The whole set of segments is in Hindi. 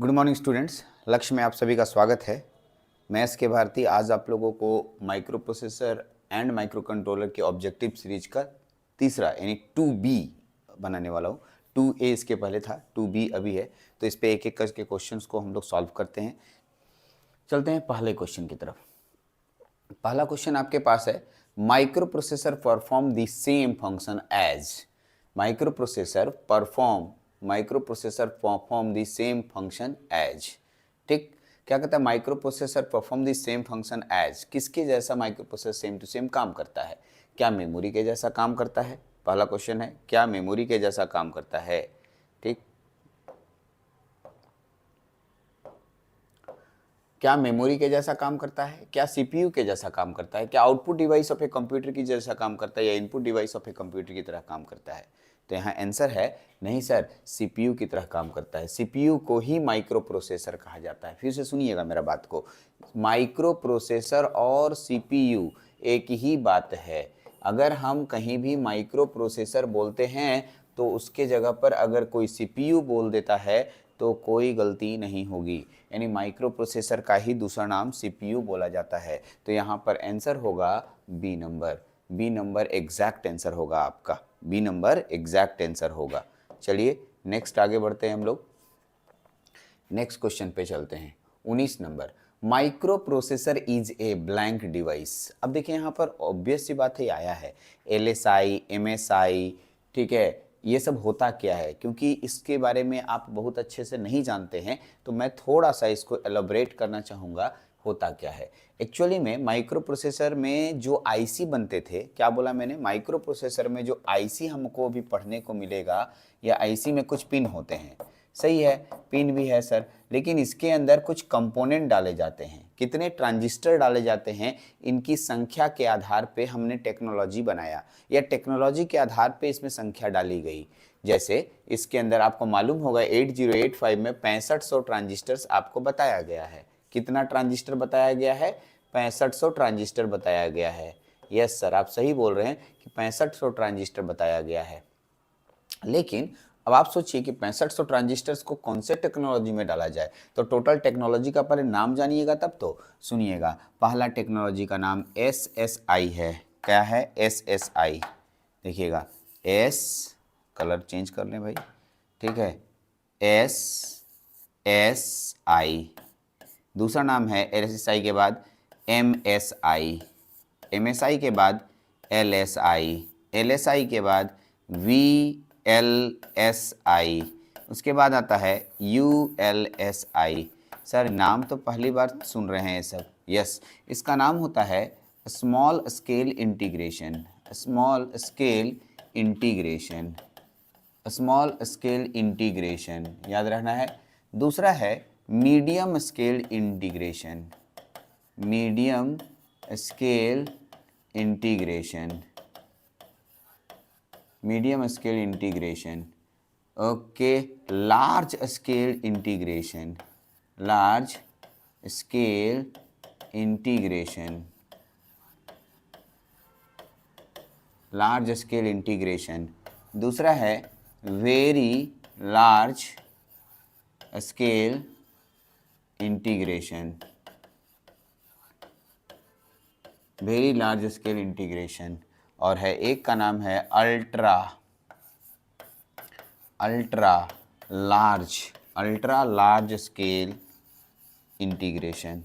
गुड मॉर्निंग स्टूडेंट्स, लक्ष्य में आप सभी का स्वागत है। मैं एस के भारती आज आप लोगों को micro processor and micro controller के ऑब्जेक्टिव सीरीज का तीसरा यानी 2B बनाने वाला हूँ। 2A इसके पहले था, 2B अभी है, तो इस पे एक एक करके क्वेश्चंस को हम लोग सॉल्व करते हैं। चलते हैं पहले क्वेश्चन की तरफ। पहला क्वेश्चन आपके पास है, microprocessor perform the same function as. Microprocessor perform the same function as. ठीक, क्या कहता है microprocessor perform the same function as, किसके जैसा microprocessor same to same काम करता है? क्या मेमोरी के जैसा काम करता है? पहला क्वेश्चन है, क्या मेमोरी के जैसा काम करता है? ठीक, क्या मेमोरी के जैसा काम करता है? क्या सीपीयू के जैसा काम करता है? क्या output device of a computer की जैसा काम करता है या input device of a computer की तरह काम करता है? तो यहाँ आंसर है नहीं सर, सीपीयू की तरह काम करता है। सीपीयू को ही माइक्रो प्रोसेसर कहा जाता है। फिर से सुनिएगा मेरा बात को, माइक्रो प्रोसेसर और सीपीयू एक ही बात है। अगर हम कहीं भी माइक्रो प्रोसेसर बोलते हैं तो उसके जगह पर अगर कोई सीपीयू बोल देता है तो कोई गलती नहीं होगी, यानी माइक्रो प्रोसेसर का ही दूसरा नाम सीपीयू बोला जाता है। तो यहाँ पर आंसर होगा बी नंबर एग्जैक्ट आंसर होगा आपका, बी नंबर एग्जैक्ट आंसर होगा। चलिए नेक्स्ट आगे बढ़ते हैं हम लोग, नेक्स्ट क्वेश्चन पे चलते हैं। 19 number, micro processor is a blank device. अब देखिए यहाँ पर ऑब्वियस सी बात है, आया है एलएसआई, एमएसआई, ठीक है, ये सब होता क्या है? क्योंकि इसके बारे में आप बहुत अच्छे से नहीं जानते हैं तो मैं थोड़ा सा इसको एलोबरेट करना चाहूँगा, होता क्या है। एक्चुअली में माइक्रो प्रोसेसर में जो आईसी बनते थे, क्या बोला मैंने, माइक्रो प्रोसेसर में जो आईसी हमको अभी पढ़ने को मिलेगा या आईसी में कुछ पिन होते हैं, सही है, पिन भी है सर, लेकिन इसके अंदर कुछ कंपोनेंट डाले जाते हैं। कितने ट्रांजिस्टर डाले जाते हैं, इनकी संख्या के आधार पे हमने टेक्नोलॉजी बनाया या टेक्नोलॉजी के आधार पे इसमें संख्या डाली गई। जैसे इसके अंदर आपको मालूम होगा 8085 में 6500 ट्रांजिस्टर्स आपको बताया गया है। कितना ट्रांजिस्टर बताया गया है? 6500 ट्रांजिस्टर बताया गया है। यस सर, आप सही बोल रहे हैं कि 6500 ट्रांजिस्टर बताया गया है। लेकिन अब आप सोचिए कि 6500 ट्रांजिस्टर्स को कौन से टेक्नोलॉजी में डाला जाए, तो टोटल टेक्नोलॉजी का पहले नाम जानिएगा तब तो सुनिएगा। पहला टेक्नोलॉजी का नाम एसएसआई है। क्या है? एसएसआई। देखिएगा, एस, कलर चेंज कर लें भाई, ठीक है, एसएसआई। दूसरा नाम है एसएसआई के बाद एमएसआई, एमएसआई के बाद एलएसआई, एलएसआई के बाद VLSI, उसके बाद आता है ULSI। सर नाम तो पहली बार सुन रहे हैं ये सब। यस, इसका नाम होता है small scale integration, small scale integration, small scale integration, याद रखना है। दूसरा है medium scale integration, medium scale integration, medium scale integration. Okay, large scale integration, large scale integration, large scale integration. दूसरा है very large scale integration, very large scale integration. और है एक का नाम है अल्ट्रा लार्ज स्केल इंटीग्रेशन।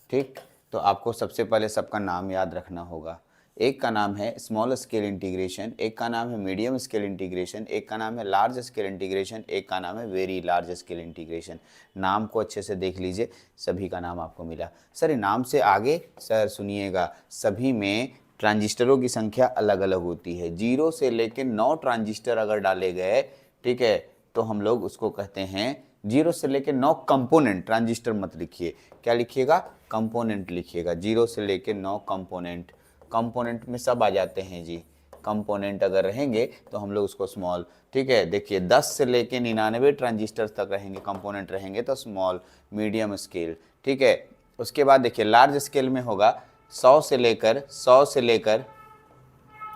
ठीक, तो आपको सबसे पहले सबका नाम याद रखना होगा। एक का नाम है स्मॉल स्केल इंटीग्रेशन, एक का नाम है मीडियम स्केल इंटीग्रेशन, एक का नाम है लार्ज स्केल इंटीग्रेशन, एक का नाम है वेरी लार्ज स्केल इंटीग्रेशन। नाम को अच्छे से देख लीजिए, सभी का नाम आपको मिला। सर नाम से आगे सर सुनिएगा, सभी में ट्रांजिस्टरों की संख्या अलग अलग होती है। 0 से लेकर 9 ट्रांजिस्टर अगर डाले गए, ठीक है, तो हम लोग उसको कहते हैं 0 से लेकर 9 कंपोनेंट। ट्रांजिस्टर मत लिखिए, क्या लिखिएगा? कंपोनेंट लिखिएगा। 0 से लेकर 9 कंपोनेंट, कंपोनेंट में सब आ जाते हैं जी। कंपोनेंट अगर रहेंगे तो हम लोग उसको स्मॉल, ठीक है। देखिए 10 से लेके 99 ट्रांजिस्टर तक रहेंगे, कंपोनेंट रहेंगे तो स्मॉल, मीडियम स्केल, ठीक है। उसके बाद देखिए लार्ज स्केल में होगा 100 से लेकर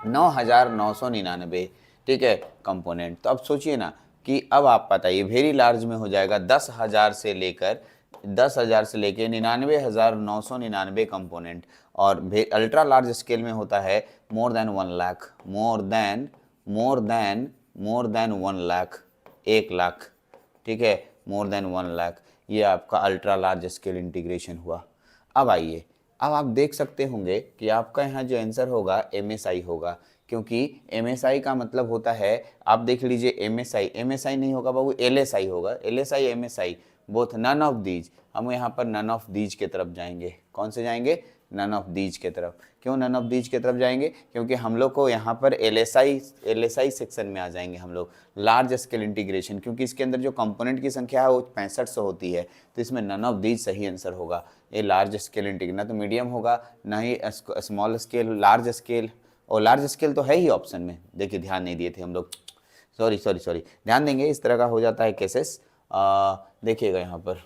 9999, ठीक है, कंपोनेंट। तो अब सोचिए ना कि अब आप बताइए वेरी लार्ज में हो जाएगा 10,000 से लेकर 99,999 कंपोनेंट, और अल्ट्रा लार्ज स्केल में होता है more than 1 lakh, more than 1 lakh, 1 lakh, ठीक है, मोर देन 1 लाख। ये आपका अल्ट्रा लार्ज स्केल इंटीग्रेशन हुआ। अब आइए, अब आप देख सकते होंगे कि आपका यहाँ जो आंसर होगा MSI होगा, क्योंकि MSI का मतलब होता है, आप देख लीजिए MSI नहीं होगा बाबू, LSI होगा, LSI MSI both, none of these. हम यहाँ पर नन ऑफ दीज के तरफ जाएंगे। कौन से जाएंगे? नन ऑफ दीज के तरफ। क्यों नन ऑफ दीज के तरफ जाएंगे? क्योंकि हम लोग को यहाँ पर LSI सेक्शन में आ जाएंगे हम लोग, लार्ज स्केल इंटीग्रेशन, क्योंकि इसके अंदर जो कंपोनेंट की संख्या है वो 6500 होती है, तो इसमें नन ऑफ दीज सही आंसर होगा। ये लार्ज स्केल इंटीग्रेशन, ना तो मीडियम होगा ना ही स्मॉल स्केल, लार्ज स्केल, और लार्ज स्केल तो है ही ऑप्शन में। देखिए ध्यान नहीं दिए थे हम लोग, सॉरी, ध्यान देंगे, इस तरह का हो जाता है केसेस। देखिएगा यहाँ पर,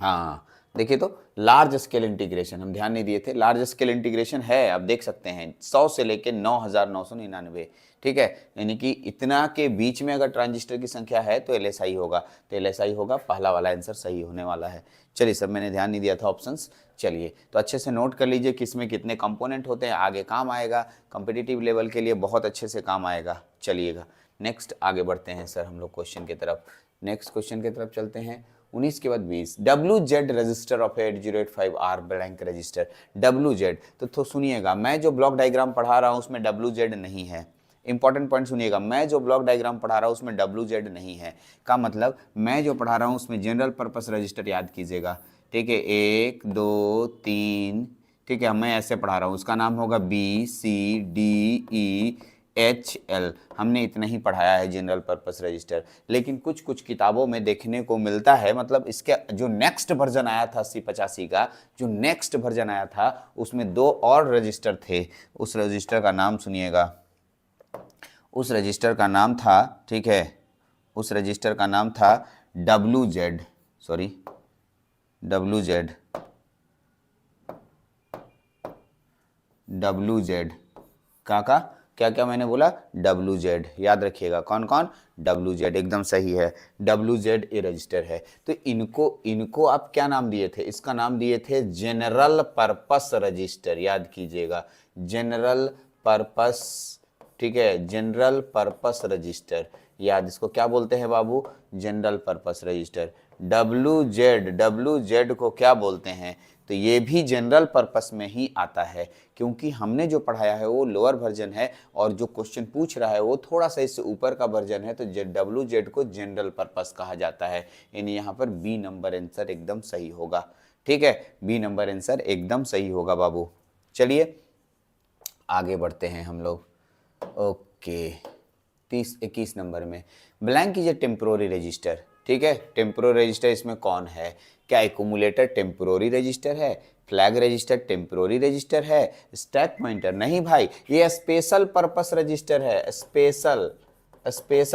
हाँ देखिए, तो लार्ज स्केल इंटीग्रेशन हम ध्यान नहीं दिए थे, लार्ज स्केल इंटीग्रेशन है, आप देख सकते हैं 100 से लेके 9,999, ठीक है, यानी कि इतना के बीच में अगर ट्रांजिस्टर की संख्या है तो LSI होगा, तो LSI होगा, पहला वाला आंसर सही होने वाला है। चलिए सब, मैंने ध्यान नहीं दिया था ऑप्शंस। चलिए तो अच्छे से नोट कर लीजिए किसमें कितने कंपोनेंट होते हैं, आगे काम आएगा, कॉम्पिटिटिव लेवल के लिए बहुत अच्छे से काम आएगा। चलिएगा नेक्स्ट आगे बढ़ते हैं सर हम लोग क्वेश्चन की तरफ, नेक्स्ट क्वेश्चन की तरफ चलते हैं। 19 के बाद 20, WZ register of 8085R blank register, WZ, तो सुनिएगा, मैं जो ब्लॉक डायग्राम पढ़ा रहा हूँ उसमें WZ नहीं है। इंपॉर्टेंट पॉइंट सुनिएगा, मैं जो ब्लॉक डायग्राम पढ़ा रहा हूँ उसमें WZ नहीं है, का मतलब मैं जो पढ़ा रहा हूँ उसमें जनरल पर्पस रजिस्टर याद कीजिएगा, ठीक है, 1 2 3, ठीक है, मैं ऐसे पढ़ा रहा हूँ, उसका नाम होगा BCDEHL, हमने इतना ही पढ़ाया है जनरल पर्पस रजिस्टर। लेकिन कुछ कुछ किताबों में देखने को मिलता है, मतलब इसके जो नेक्स्ट वर्जन आया था 8085 का, जो नेक्स्ट वर्जन आया था उसमें 2 और रजिस्टर थे, उस रजिस्टर का नाम सुनिएगा, उस रजिस्टर का नाम था, ठीक है, उस रजिस्टर का नाम था WZ, क्या मैंने बोला? WZ, याद रखिएगा, कौन कौन? WZ, एकदम सही है, WZ ये रजिस्टर है। तो इनको आप क्या नाम दिए थे? इसका नाम दिए थे जनरल पर्पस रजिस्टर, याद कीजिएगा, जनरल पर्पस, ठीक है, जनरल पर्पस रजिस्टर, याद, इसको क्या बोलते हैं बाबू? General purpose register. WZ को क्या बोलते हैं? तो ये भी जनरल पर्पस में ही आता है, क्योंकि हमने जो पढ़ाया है वो लोअर वर्जन है और जो क्वेश्चन पूछ रहा है वो थोड़ा सा इससे ऊपर का वर्जन है, तो WZ को जनरल पर्पस कहा जाता है। यानी यहाँ पर बी नंबर आंसर एकदम सही होगा, ठीक है, बी नंबर आंसर एकदम सही होगा बाबू। चलिए आगे बढ़ते हैं हम लोग। ओके 21 नंबर में, blank is a temporary register, ठीक है, टेम्पोररी रजिस्टर इसमें कौन है? क्या एक्यूमुलेटर टेम्पोररी रजिस्टर है? फ्लैग रजिस्टर टेम्पोररी रजिस्टर है? Stack pointer? नहीं भाई, ये स्पेशल पर्पस रजिस्टर है, स्पेशल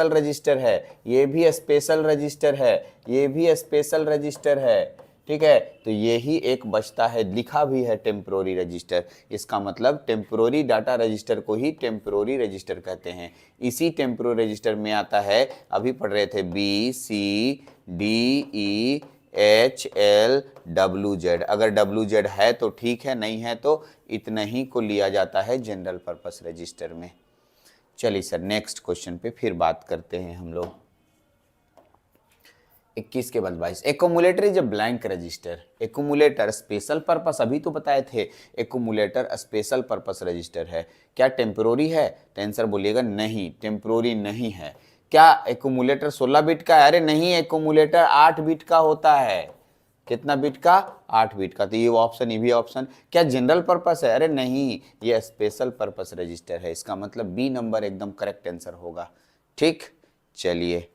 रजिस्टर है, ये भी स्पेशल रजिस्टर है, ये भी स्पेशल रजिस्टर है, ठीक है, तो यही एक बचता है, लिखा भी है टेम्पोररी रजिस्टर, इसका मतलब टेम्पोररी डाटा रजिस्टर को ही टेम्पोररी रजिस्टर कहते हैं। इसी टेम्पोररी रजिस्टर में आता है, अभी पढ़ रहे थे, BCDEHLWZ, अगर WZ है तो ठीक है, नहीं है तो इतना ही को लिया जाता है जनरल पर्पस रजिस्टर में। चलिए सर नेक्स्ट क्वेश्चन पे फिर बात करते हैं हम लोग। 21 के बाद 22, accumulator is a blank register, accumulator special purpose, अभी तो बताए थे एक्यूमुलेटर स्पेशल पर्पस रजिस्टर है, क्या टेम्पोररी है? तो आंसर बोलिएगा नहीं, टेम्पोररी नहीं है। क्या एक्यूमुलेटर 16 बिट का है? अरे नहीं, एक्यूमुलेटर 8 बिट का होता है। कितना बिट का? 8 बिट का, तो ये ऑप्शन, ये भी ऑप्शन। क्या जनरल पर्पस है? अरे नहीं, ये स्पेशल पर्पस रजिस्टर है, इसका मतलब बी नंबर एकदम करेक्ट आंसर होगा, ठीक। चलिए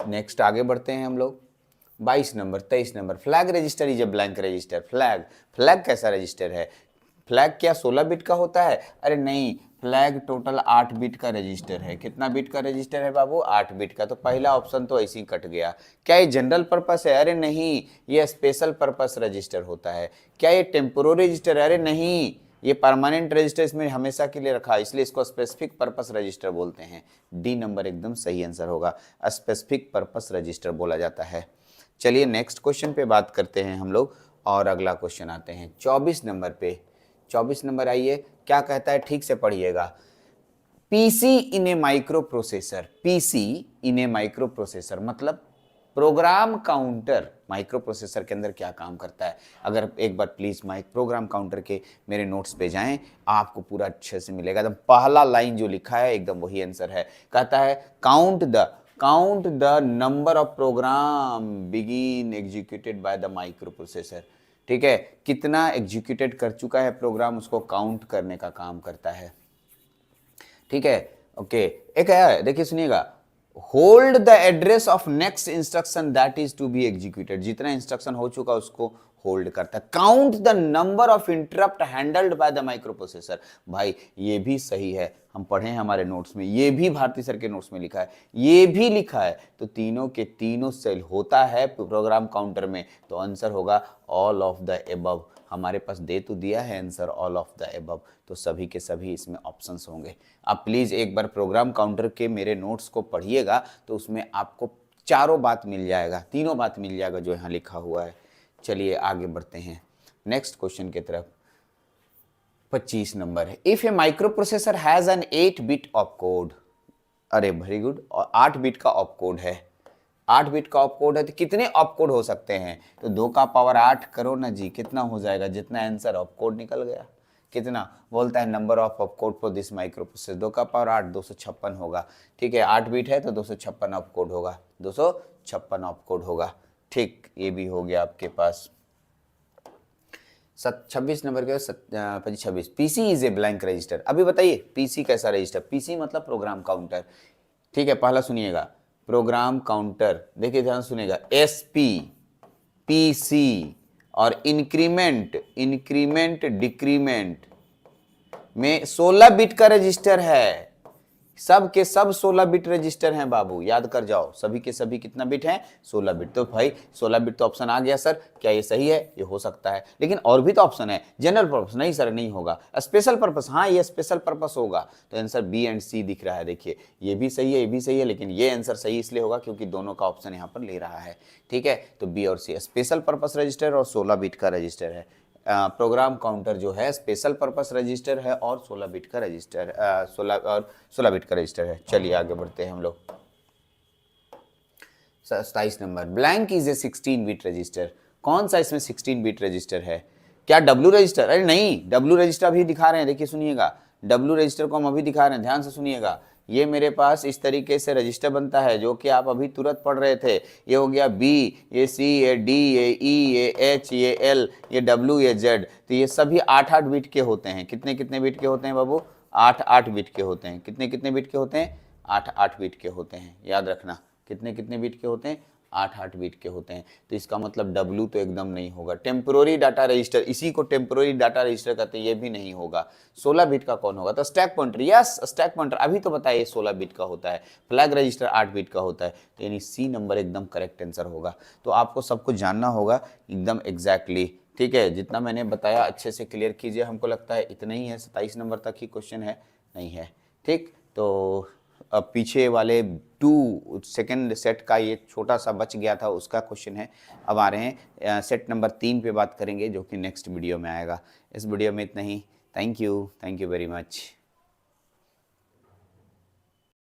नेक्स्ट आगे बढ़ते हैं हम लोग। 22 number, 23 number, flag register is a blank register, flag कैसा रजिस्टर है? फ्लैग क्या 16 बिट का होता है? अरे नहीं, फ्लैग टोटल 8 बिट का रजिस्टर है। कितना बिट का रजिस्टर है बाबू? 8 बिट का, तो पहला ऑप्शन तो ऐसे ही कट गया। क्या ये जनरल पर्पस है? अरे नहीं, ये स्पेशल पर्पस रजिस्टर होता है। क्या ये टेम्पोररी रजिस्टर है? अरे नहीं, ये परमानेंट रजिस्टर इसमें हमेशा के लिए रखा है, इसलिए इसको स्पेसिफिक पर्पस रजिस्टर बोलते हैं। डी नंबर एकदम सही आंसर होगा, स्पेसिफिक पर्पस रजिस्टर बोला जाता है। चलिए नेक्स्ट क्वेश्चन पे बात करते हैं हम लोग, और अगला क्वेश्चन आते हैं 24 नंबर पे। 24 नंबर आइए, क्या कहता है, ठीक से पढ़िएगा। पीसी इन ए माइक्रो प्रोसेसर, पीसी इन ए माइक्रो प्रोसेसर मतलब प्रोग्राम काउंटर माइक्रो प्रोसेसर के अंदर क्या काम करता है। अगर एक बार प्लीज प्रोग्राम काउंटर के मेरे नोट्स पे जाएं, आपको पूरा अच्छे से मिलेगा। एकदम पहला लाइन जो लिखा है एकदम वही आंसर है। कहता है count the number of program बिगिन executed by the microprocessor. ठीक है, कितना एग्जीक्यूटेड कर चुका है प्रोग्राम, उसको काउंट करने का काम करता है। ठीक है, ओके। एक है, देखिए सुनिएगा, hold the address of next instruction that is to be executed, जितना इंस्ट्रक्शन हो चुका उसको होल्ड करता है। Count the number of interrupt handled by the microprocessor, भाई ये भी सही है, हम पढ़े हैं हमारे नोट्स में, ये भी भारती सर के नोट्स में लिखा है, ये भी लिखा है। तो तीनों के तीनों सेल होता है प्रोग्राम काउंटर में, तो आंसर होगा ऑल ऑफ द एबव। हमारे पास दे तो दिया है answer all of the above, तो सभी के सभी इसमें ऑप्शंस होंगे। आप प्लीज़ एक बार प्रोग्राम काउंटर के मेरे नोट्स को पढ़िएगा, तो उसमें आपको चारों बात मिल जाएगा, तीनों बात मिल जाएगा जो यहाँ लिखा हुआ है। चलिए आगे बढ़ते हैं नेक्स्ट क्वेश्चन की तरफ। 25 नंबर है, if A micro processor has an 8 bit op code, अरे वेरी गुड, और 8 बिट का ऑप कोड है, 8 बिट का ऑप कोड है, तो कितने ऑप कोड हो सकते हैं, तो 2 का पावर 8 करो ना जी, कितना हो जाएगा, जितना आंसर ऑप कोड निकल गया। कितना बोलता है, number of op code for this micro processor, 2 का पावर 8 256 होगा। ठीक है, 8 बिट है तो 256 ऑप कोड होगा, 256 ऑप कोड होगा। ठीक, ये भी हो गया आपके पास। 26 नंबर के 26, PC is a blank register. अभी बताइए पीसी कैसा रजिस्टर, पीसी मतलब प्रोग्राम काउंटर। ठीक है, पहला सुनिएगा, प्रोग्राम काउंटर, देखिए ध्यान सुनिएगा, एसपी, पीसी और इंक्रीमेंट डिक्रीमेंट में 16 बिट का रजिस्टर है। सब के सब 16 बिट रजिस्टर हैं बाबू, याद कर जाओ, सभी के सभी कितना बिट हैं, 16 बिट। तो भाई 16 बिट तो ऑप्शन आ गया सर, क्या ये सही है, ये हो सकता है, लेकिन और भी तो ऑप्शन है। जनरल पर्पस नहीं सर, नहीं होगा। स्पेशल पर्पस, हाँ ये स्पेशल पर्पस होगा, तो आंसर बी एंड सी दिख रहा है। देखिए ये भी सही है, ये भी सही है, लेकिन ये आंसर सही इसलिए होगा क्योंकि दोनों का ऑप्शन यहाँ पर ले रहा है। ठीक है, तो बी और सी, स्पेशल पर्पस रजिस्टर और 16 बिट का रजिस्टर है। प्रोग्राम काउंटर जो है स्पेशल पर्पस रजिस्टर है और 16 बिट का रजिस्टर, 16 बिट का रजिस्टर है। चलिए आगे बढ़ते हैं हम लोग। 27 number, blank is a 16 bit register. कौन सा इसमें 16 बिट रजिस्टर है, क्या डब्ल्यू रजिस्टर? अरे नहीं, डब्ल्यू रजिस्टर अभी दिखा रहे हैं, देखिए सुनिएगा, डब्ल्यू रजिस्टर को हम अभी दिखा रहे हैं, ध्यान से सुनिएगा। ये मेरे पास इस तरीके से रजिस्टर बनता है जो कि आप अभी तुरंत पढ़ रहे थे। ये हो गया बी, ये सी, ये डी, ये ई, ये एच, ये एल, ये डब्ल्यू, ये जेड। तो ये सभी 8-8 बिट के होते हैं। कितने कितने बिट के होते हैं बाबू? 8-8 बिट के होते हैं। कितने कितने बिट के होते हैं? 8-8 बिट के होते हैं। याद रखना, कितने कितने बिट के होते हैं? 8-8 बिट के होते हैं। तो इसका मतलब डब्ल्यू तो एकदम नहीं होगा। टेम्पोररी डाटा रजिस्टर, इसी को टेम्पोररी डाटा रजिस्टर कहते हैं, ये भी नहीं होगा। 16 बिट का कौन होगा? तो stack pointer, yes stack pointer, अभी तो बताइए 16 बिट का होता है। फ्लैग रजिस्टर 8 बिट का होता है, तो यानी सी नंबर एकदम करेक्ट आंसर होगा। तो आपको सब कुछ जानना होगा एकदम एग्जैक्टली। ठीक है, जितना मैंने बताया अच्छे से क्लियर कीजिए। हमको लगता है इतना ही है, 27 नंबर तक ही क्वेश्चन है, नहीं है? ठीक, तो अब पीछे वाले 2 सेकंड सेट का ये छोटा सा बच गया था, उसका क्वेश्चन है। अब आ रहे हैं सेट नंबर 3 पे बात करेंगे, जो कि नेक्स्ट वीडियो में आएगा। इस वीडियो में इतना ही। Thank you very much.